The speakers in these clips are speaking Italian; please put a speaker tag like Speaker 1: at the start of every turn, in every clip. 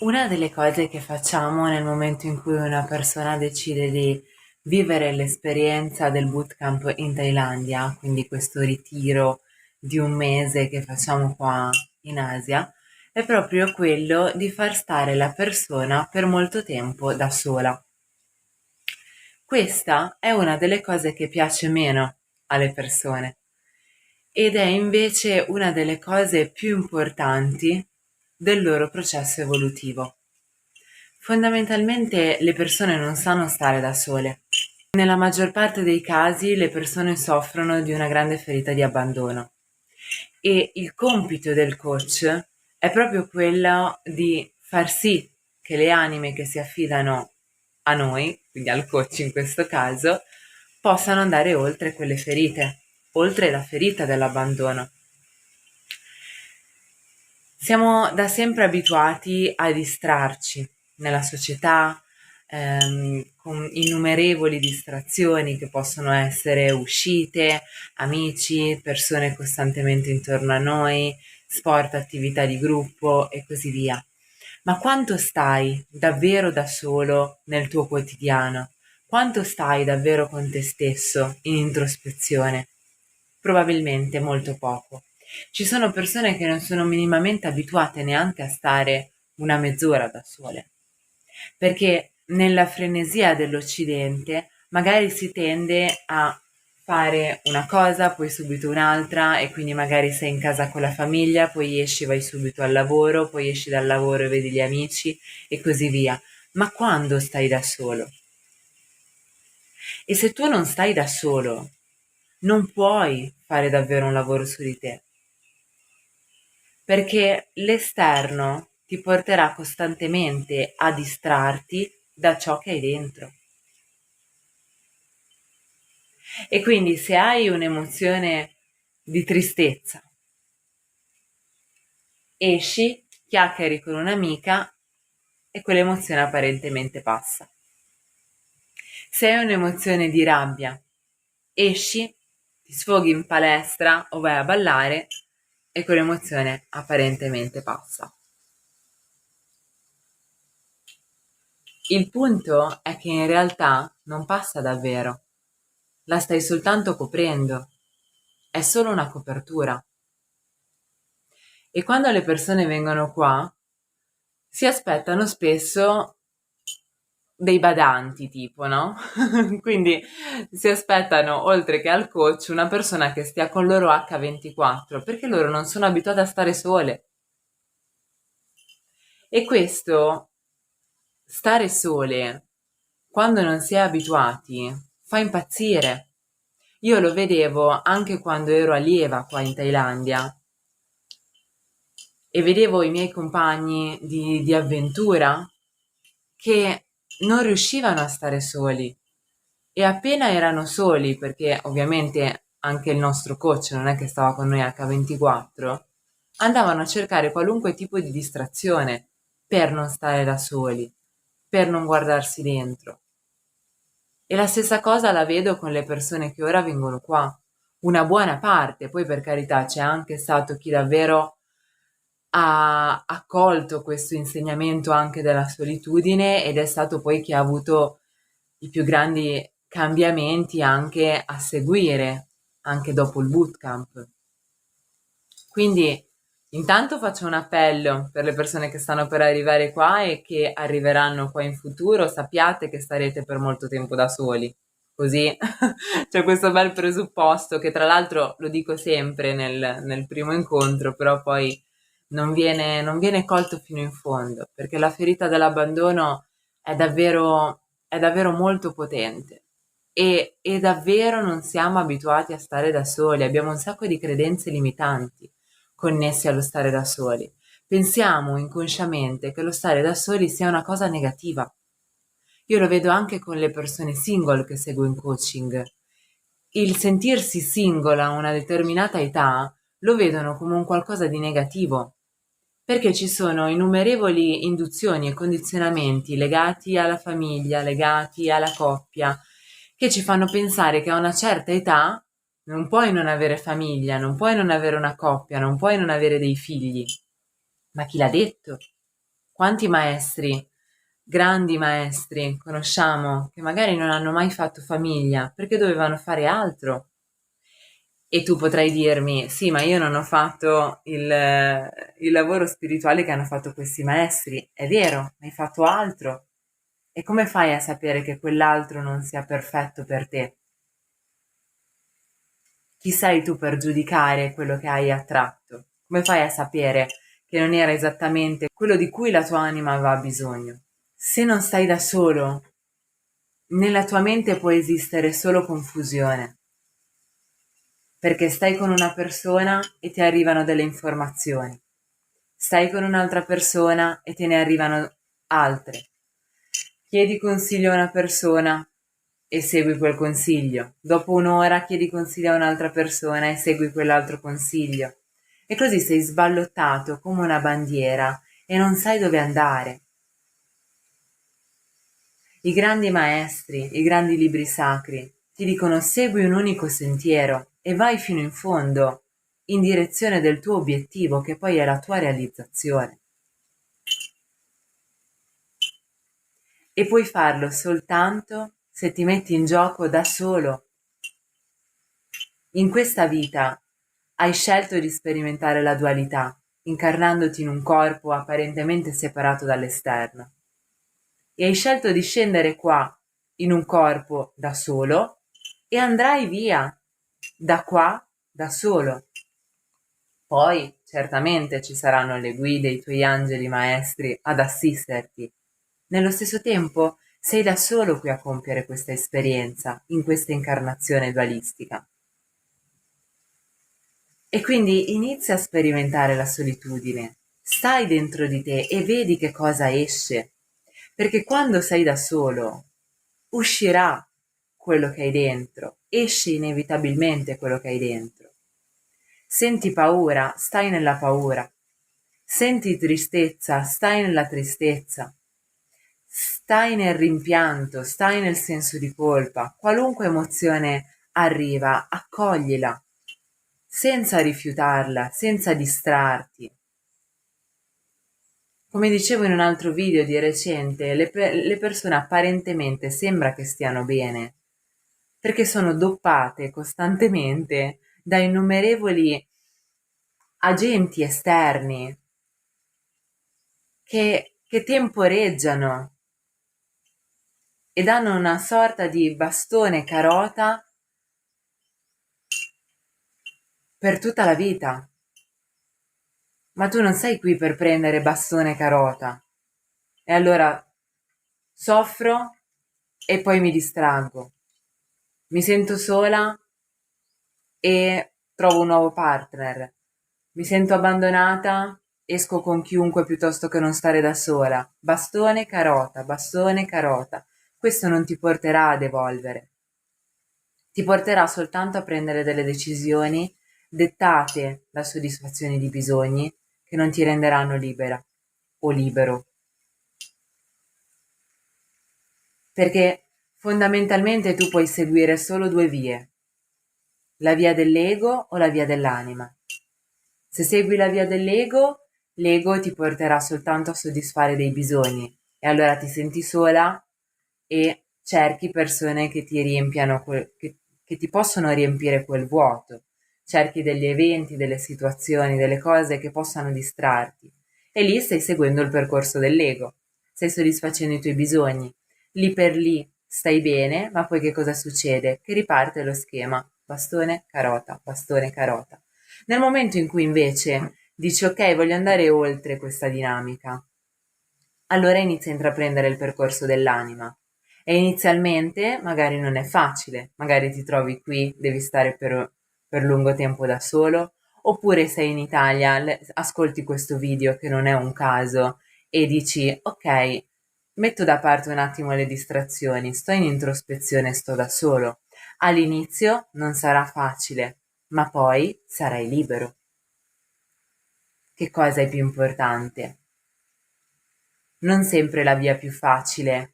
Speaker 1: Una delle cose che facciamo nel momento in cui una persona decide di vivere l'esperienza del bootcamp in Thailandia, quindi questo ritiro di un mese che facciamo qua in Asia, è proprio quello di far stare la persona per molto tempo da sola. Questa è una delle cose che piace meno alle persone ed è invece una delle cose più importanti del loro processo evolutivo. Fondamentalmente le persone non sanno stare da sole. Nella maggior parte dei casi le persone soffrono di una grande ferita di abbandono e il compito del coach è proprio quello di far sì che le anime che si affidano a noi, quindi al coach in questo caso, possano andare oltre quelle ferite, oltre la ferita dell'abbandono. Siamo da sempre abituati a distrarci nella società, con innumerevoli distrazioni che possono essere uscite, amici, persone costantemente intorno a noi, sport, attività di gruppo e così via. Ma quanto stai davvero da solo nel tuo quotidiano? Quanto stai davvero con te stesso in introspezione? Probabilmente molto poco. Ci sono persone che non sono minimamente abituate neanche a stare una mezz'ora da sole, perché nella frenesia dell'Occidente magari si tende a fare una cosa, poi subito un'altra e quindi magari sei in casa con la famiglia, poi esci, vai subito al lavoro, poi esci dal lavoro e vedi gli amici e così via. Ma quando stai da solo? E se tu non stai da solo, non puoi fare davvero un lavoro su di te, perché l'esterno ti porterà costantemente a distrarti da ciò che hai dentro. E quindi se hai un'emozione di tristezza, esci, chiacchieri con un'amica e quell'emozione apparentemente passa. Se hai un'emozione di rabbia, esci, ti sfoghi in palestra o vai a ballare e quell'emozione apparentemente passa. Il punto è che in realtà non passa davvero, la stai soltanto coprendo, è solo una copertura. E quando le persone vengono qua, si aspettano spesso dei badanti, tipo, no? Quindi si aspettano, oltre che al coach, una persona che stia con loro H24, perché loro non sono abituate a stare sole. E questo, stare sole, quando non si è abituati, fa impazzire. Io lo vedevo anche quando ero allieva qua in Thailandia e vedevo i miei compagni di avventura che non riuscivano a stare soli e appena erano soli, perché ovviamente anche il nostro coach non è che stava con noi H24, andavano a cercare qualunque tipo di distrazione per non stare da soli, per non guardarsi dentro. E la stessa cosa la vedo con le persone che ora vengono qua. Una buona parte, poi per carità c'è anche stato chi davvero ha accolto questo insegnamento anche della solitudine ed è stato poi chi ha avuto i più grandi cambiamenti anche a seguire, anche dopo il bootcamp. Quindi intanto faccio un appello per le persone che stanno per arrivare qua e che arriveranno qua in futuro, sappiate che starete per molto tempo da soli. Così c'è questo bel presupposto che tra l'altro lo dico sempre nel primo incontro, però poi non viene colto fino in fondo, perché la ferita dell'abbandono è davvero molto potente e davvero non siamo abituati a stare da soli, abbiamo un sacco di credenze limitanti connessi allo stare da soli. Pensiamo inconsciamente che lo stare da soli sia una cosa negativa. Io lo vedo anche con le persone single che seguo in coaching. Il sentirsi single a una determinata età lo vedono come un qualcosa di negativo, perché ci sono innumerevoli induzioni e condizionamenti legati alla famiglia, legati alla coppia, che ci fanno pensare che a una certa età non puoi non avere famiglia, non puoi non avere una coppia, non puoi non avere dei figli. Ma chi l'ha detto? Quanti maestri, grandi maestri, conosciamo che magari non hanno mai fatto famiglia perché dovevano fare altro. E tu potrai dirmi, sì, ma io non ho fatto il lavoro spirituale che hanno fatto questi maestri. È vero, hai fatto altro. E come fai a sapere che quell'altro non sia perfetto per te? Chi sei tu per giudicare quello che hai attratto? Come fai a sapere che non era esattamente quello di cui la tua anima aveva bisogno? Se non stai da solo, nella tua mente può esistere solo confusione, perché stai con una persona e ti arrivano delle informazioni, stai con un'altra persona e te ne arrivano altre. Chiedi consiglio a una persona e segui quel consiglio. Dopo un'ora chiedi consiglio a un'altra persona e segui quell'altro consiglio. E così sei sballottato come una bandiera e non sai dove andare. I grandi maestri, i grandi libri sacri ti dicono segui un unico sentiero e vai fino in fondo, in direzione del tuo obiettivo che poi è la tua realizzazione. E puoi farlo soltanto se ti metti in gioco da solo. In questa vita hai scelto di sperimentare la dualità, incarnandoti in un corpo apparentemente separato dall'esterno. E hai scelto di scendere qua, in un corpo da solo, e andrai via, da qua, da solo. Poi, certamente, ci saranno le guide, i tuoi angeli maestri ad assisterti. Nello stesso tempo, sei da solo qui a compiere questa esperienza, in questa incarnazione dualistica. E quindi inizia a sperimentare la solitudine. Stai dentro di te e vedi che cosa esce. Perché quando sei da solo, uscirà quello che hai dentro, esce inevitabilmente quello che hai dentro. Senti paura, stai nella paura. Senti tristezza, stai nella tristezza. Stai nel rimpianto, stai nel senso di colpa. Qualunque emozione arriva, accoglila, senza rifiutarla, senza distrarti. Come dicevo in un altro video di recente, le persone apparentemente sembra che stiano bene, perché sono doppate costantemente da innumerevoli agenti esterni che temporeggiano e danno una sorta di bastone carota per tutta la vita. Ma tu non sei qui per prendere bastone carota. E allora soffro e poi mi distraggo. Mi sento sola e trovo un nuovo partner. Mi sento abbandonata, esco con chiunque piuttosto che non stare da sola. Bastone carota, bastone carota. Questo non ti porterà ad evolvere. Ti porterà soltanto a prendere delle decisioni dettate da soddisfazioni di bisogni che non ti renderanno libera o libero. Perché fondamentalmente tu puoi seguire solo due vie, la via dell'ego o la via dell'anima. Se segui la via dell'ego, l'ego ti porterà soltanto a soddisfare dei bisogni e allora ti senti sola e cerchi persone che ti riempiano, che ti possono riempire quel vuoto. Cerchi degli eventi, delle situazioni, delle cose che possano distrarti. E lì stai seguendo il percorso dell'ego, stai soddisfacendo i tuoi bisogni. Lì per lì stai bene, ma poi che cosa succede? Che riparte lo schema bastone, carota, bastone, carota. Nel momento in cui invece dici ok, voglio andare oltre questa dinamica, allora inizia a intraprendere il percorso dell'anima. E inizialmente magari non è facile, magari ti trovi qui, devi stare per lungo tempo da solo, oppure sei in Italia, ascolti questo video che non è un caso e dici ok, metto da parte un attimo le distrazioni, sto in introspezione, sto da solo. All'inizio non sarà facile, ma poi sarai libero. Che cosa è più importante? Non sempre la via più facile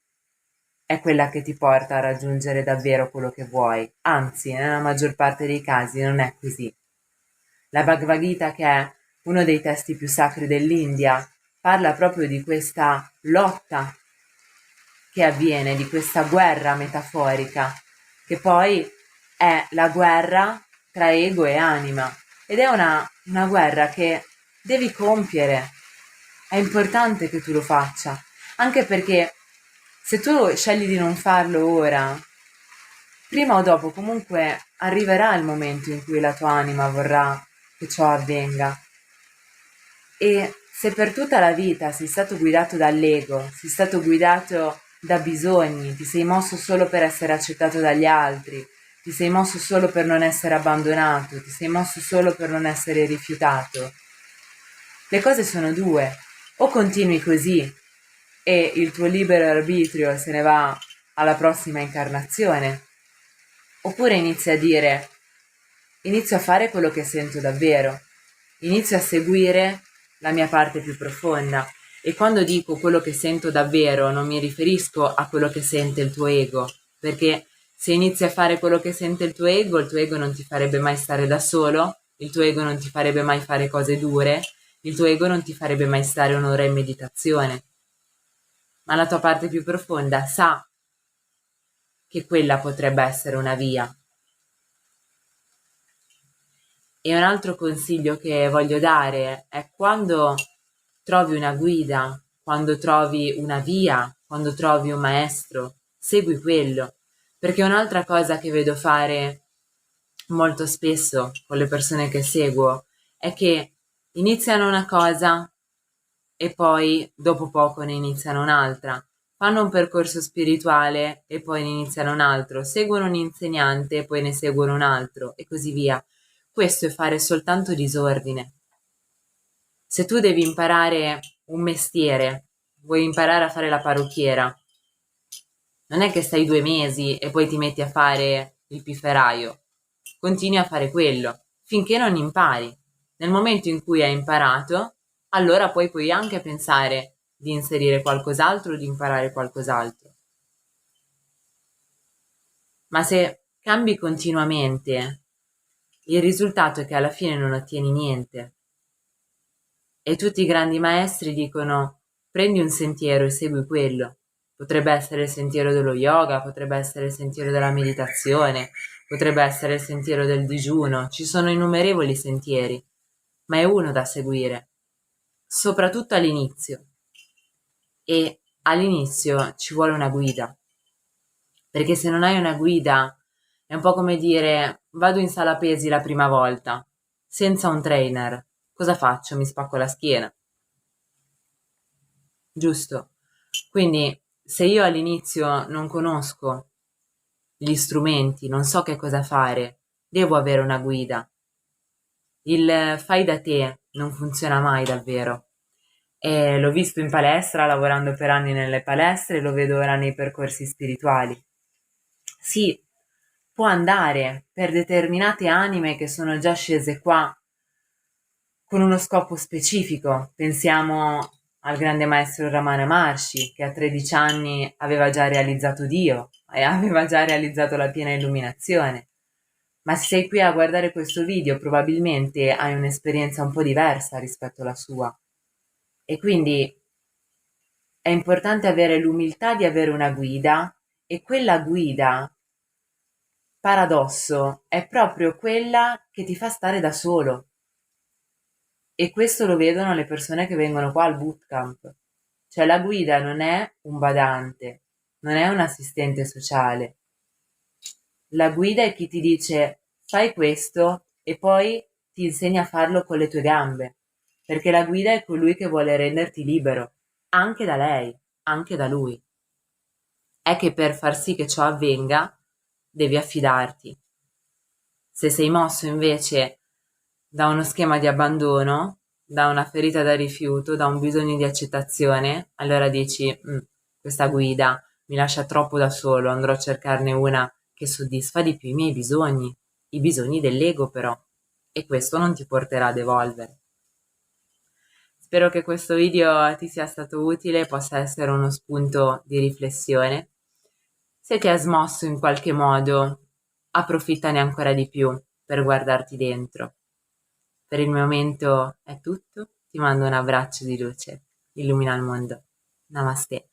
Speaker 1: è quella che ti porta a raggiungere davvero quello che vuoi, anzi, nella maggior parte dei casi non è così. La Bhagavad Gita, che è uno dei testi più sacri dell'India, parla proprio di questa lotta che avviene, di questa guerra metaforica, che poi è la guerra tra ego e anima, ed è una guerra che devi compiere, è importante che tu lo faccia, anche perché se tu scegli di non farlo ora, prima o dopo comunque arriverà il momento in cui la tua anima vorrà che ciò avvenga. E se per tutta la vita sei stato guidato dall'ego, sei stato guidato da bisogni, ti sei mosso solo per essere accettato dagli altri, ti sei mosso solo per non essere abbandonato, ti sei mosso solo per non essere rifiutato, le cose sono due: o continui così e il tuo libero arbitrio se ne va alla prossima incarnazione, oppure inizi a dire: inizio a fare quello che sento davvero, inizio a seguire la mia parte più profonda. E quando dico quello che sento davvero non mi riferisco a quello che sente il tuo ego, perché se inizi a fare quello che sente il tuo ego non ti farebbe mai stare da solo, il tuo ego non ti farebbe mai fare cose dure, il tuo ego non ti farebbe mai stare un'ora in meditazione. Ma la tua parte più profonda sa che quella potrebbe essere una via. E un altro consiglio che voglio dare è: quando trovi una guida, quando trovi una via, quando trovi un maestro, segui quello. Perché un'altra cosa che vedo fare molto spesso con le persone che seguo è che iniziano una cosa e poi dopo poco ne iniziano un'altra. Fanno un percorso spirituale e poi ne iniziano un altro, seguono un insegnante e poi ne seguono un altro e così via. Questo è fare soltanto disordine. Se tu devi imparare un mestiere, vuoi imparare a fare la parrucchiera, non è che stai 2 mesi e poi ti metti a fare il pifferaio. Continui a fare quello finché non impari. Nel momento in cui hai imparato, allora poi puoi anche pensare di inserire qualcos'altro o di imparare qualcos'altro. Ma se cambi continuamente, il risultato è che alla fine non ottieni niente. E tutti i grandi maestri dicono: prendi un sentiero e segui quello. Potrebbe essere il sentiero dello yoga, potrebbe essere il sentiero della meditazione, potrebbe essere il sentiero del digiuno. Ci sono innumerevoli sentieri, ma è uno da seguire, soprattutto all'inizio. E all'inizio ci vuole una guida, perché se non hai una guida è un po' come dire: vado in sala pesi la prima volta, senza un trainer. Cosa faccio? Mi spacco la schiena. Giusto? Quindi se io all'inizio non conosco gli strumenti, non so che cosa fare, devo avere una guida. Il fai da te non funziona mai davvero. E l'ho visto in palestra, lavorando per anni nelle palestre, lo vedo ora nei percorsi spirituali. Sì, può andare per determinate anime che sono già scese qua con uno scopo specifico. Pensiamo al grande maestro Ramana Maharshi, che a 13 anni aveva già realizzato Dio e aveva già realizzato la piena illuminazione. Ma se sei qui a guardare questo video, probabilmente hai un'esperienza un po' diversa rispetto alla sua. E quindi è importante avere l'umiltà di avere una guida, e quella guida, paradosso, è proprio quella che ti fa stare da solo. E questo lo vedono le persone che vengono qua al bootcamp. Cioè la guida non è un badante, non è un assistente sociale. La guida è chi ti dice: fai questo e poi ti insegna a farlo con le tue gambe. Perché la guida è colui che vuole renderti libero, anche da lei, anche da lui. È che per far sì che ciò avvenga, devi affidarti. Se sei mosso invece da uno schema di abbandono, da una ferita da rifiuto, da un bisogno di accettazione, allora dici: questa guida mi lascia troppo da solo, andrò a cercarne una che soddisfa di più i miei bisogni, i bisogni dell'ego però, e questo non ti porterà ad evolvere. Spero che questo video ti sia stato utile e possa essere uno spunto di riflessione. Se ti ha smosso in qualche modo, approfittane ancora di più per guardarti dentro. Per il momento è tutto, ti mando un abbraccio di luce. illumina il mondo. Namaste.